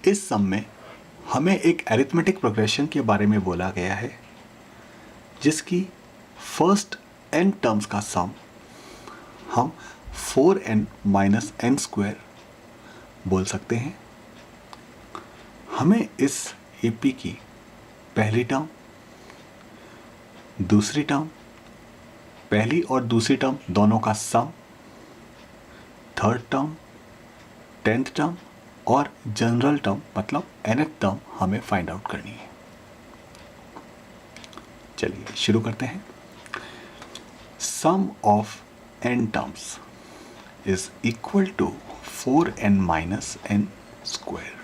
इस सम में हमें एक अरिथमेटिक प्रोग्रेशन के बारे में बोला गया है जिसकी फर्स्ट n टर्म्स का सम हम 4n माइनस एन स्क्वायर बोल सकते हैं। हमें इस AP की पहली टर्म, दूसरी टर्म, पहली और दूसरी टर्म दोनों का sum, third term, 10th term और जनरल टर्म मतलब nth टर्म हमें फाइंड आउट करनी है। चलिए शुरू करते हैं। Sum of n terms is equal to 4n minus n square.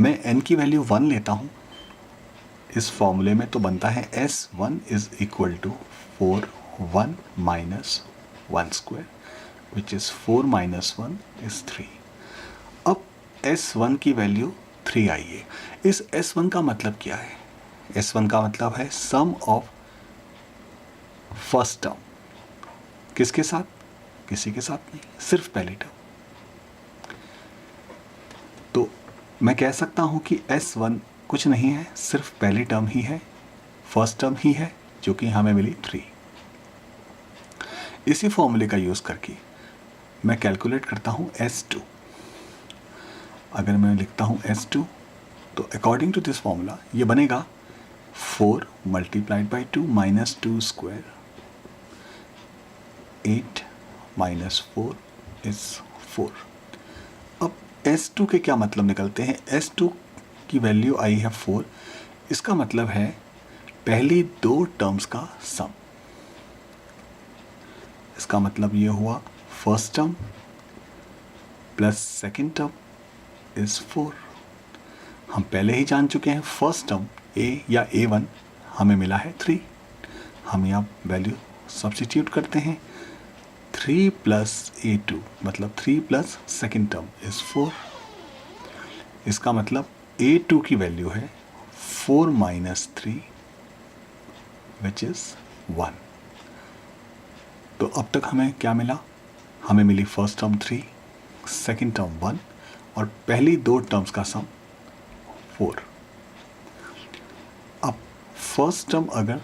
मैं n की वैल्यू 1 लेता हूं। इस फॉर्मूले में तो बनता है S1 is equal to 4 1 minus 1 square which is 4 minus 1 is 3। अब S1 की वैल्यू 3 आई है। इस S1 का मतलब क्या है? S1 का मतलब है सम ऑफ फर्स्ट टर्म। किसके साथ? किसी के साथ नहीं, सिर्फ पहली टर्म। तो मैं कह सकता हूं कि S1 कुछ नहीं है, सिर्फ पहली टर्म ही है, फर्स्ट टर्म ही है, जो कि हमें मिली 3। इसी फॉर्मूले का यूज करके मैं कैलकुलेट करता हूं S2। अगर मैं लिखता हूं S2 तो अकॉर्डिंग टू दिस फॉर्मूला ये बनेगा 4 multiplied by 2 minus 2 square, 8 minus 4 is 4। अब S2 के क्या मतलब निकलते हैं? S2 की वैल्यू आई है 4। इसका मतलब है पहली दो टर्म्स का सम। इसका मतलब ये हुआ first term plus second term is 4। हम पहले ही जान चुके हैं फर्स्ट टर्म A या A1 हमें मिला है 3। हम यहाँ वैल्यू सब्स्टिट्यूट करते हैं। 3 प्लस A2 मतलब 3 प्लस सेकेंड टर्म इज 4। इसका मतलब A2 की वैल्यू है 4 माइनस 3 विच इज 1। तो अब तक हमें क्या मिला? हमें मिली फर्स्ट टर्म 3, सेकेंड टर्म 1 और पहली दो टर्म्स का सम 4। अब फर्स्ट टर्म अगर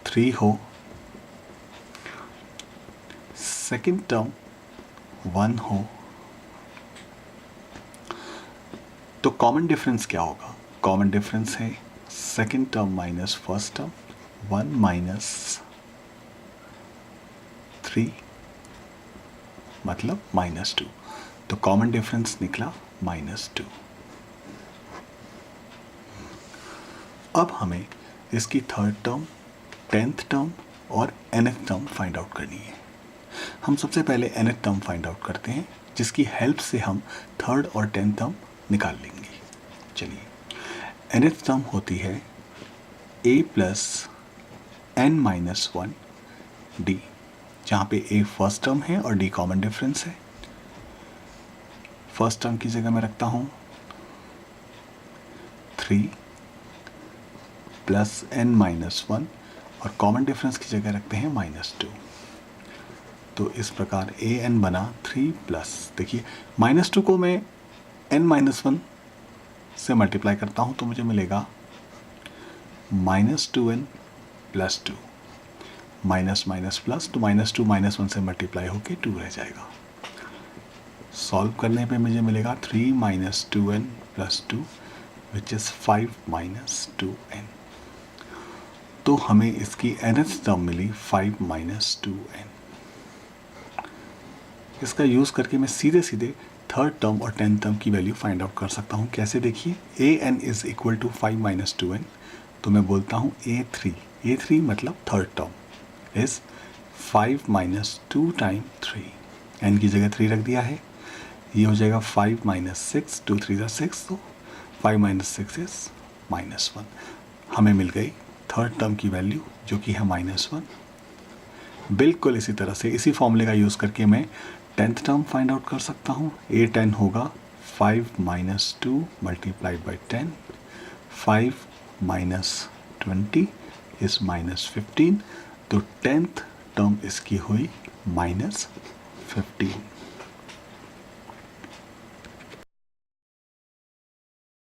3 हो, सेकेंड टर्म 1 हो, तो कॉमन डिफरेंस क्या होगा? कॉमन डिफरेंस है second term minus first term, 1 minus 3 मतलब -2। तो कॉमन डिफरेंस निकला -2। अब हमें इसकी थर्ड टर्म, 10th टर्म और nth टर्म फाइंड आउट करनी है। हम सबसे पहले nth टर्म फाइंड आउट करते हैं, जिसकी हेल्प से हम थर्ड और 10th टर्म निकाल लेंगे। चलिए nth टर्म होती है a plus n minus 1 d, जहाँ पे a फर्स्ट टर्म है और d कॉमन डिफरेंस है। फर्स्ट टर्म की जगह मैं रखता हूँ 3 प्लस n माइनस 1 और कॉमन डिफरेंस की जगह रखते हैं -2। तो इस प्रकार a n बना 3 प्लस, देखिए -2 को मैं n माइनस 1 से मल्टीप्लाई करता हूँ तो मुझे मिलेगा -2n plus 2, minus minus plus, तो -2 -1 से मल्टीप्लाई होके 2 रह जाएगा। सॉल्व करने पे मुझे मिलेगा 3 minus 2n plus 2 which is 5 minus 2n। तो हमें इसकी nth टर्म मिली 5 माइनस 2n। इसका यूज़ करके मैं सीधे सीधे थर्ड टर्म और 10th टर्म की वैल्यू फाइंड आउट कर सकता हूँ। कैसे? देखिए an is equal to 5 minus 2n, तो मैं बोलता हूँ a3 मतलब third term is 5 minus 2 time 3, n की जगह 3 रख दिया है। ये हो जाएगा 5 माइनस 6, 2 3 ज़ा 6, तो 5 माइनस 6 इज -1। हमें मिल गई थर्ड टर्म की वैल्यू जो कि है -1। बिल्कुल इसी तरह से इसी फॉर्मूले का यूज़ करके मैं 10th टर्म फाइंड आउट कर सकता हूँ। a10 होगा 5 minus 2 multiplied by 10, 5 minus 20 is -15, तो 10th टर्म इसकी हुई -15।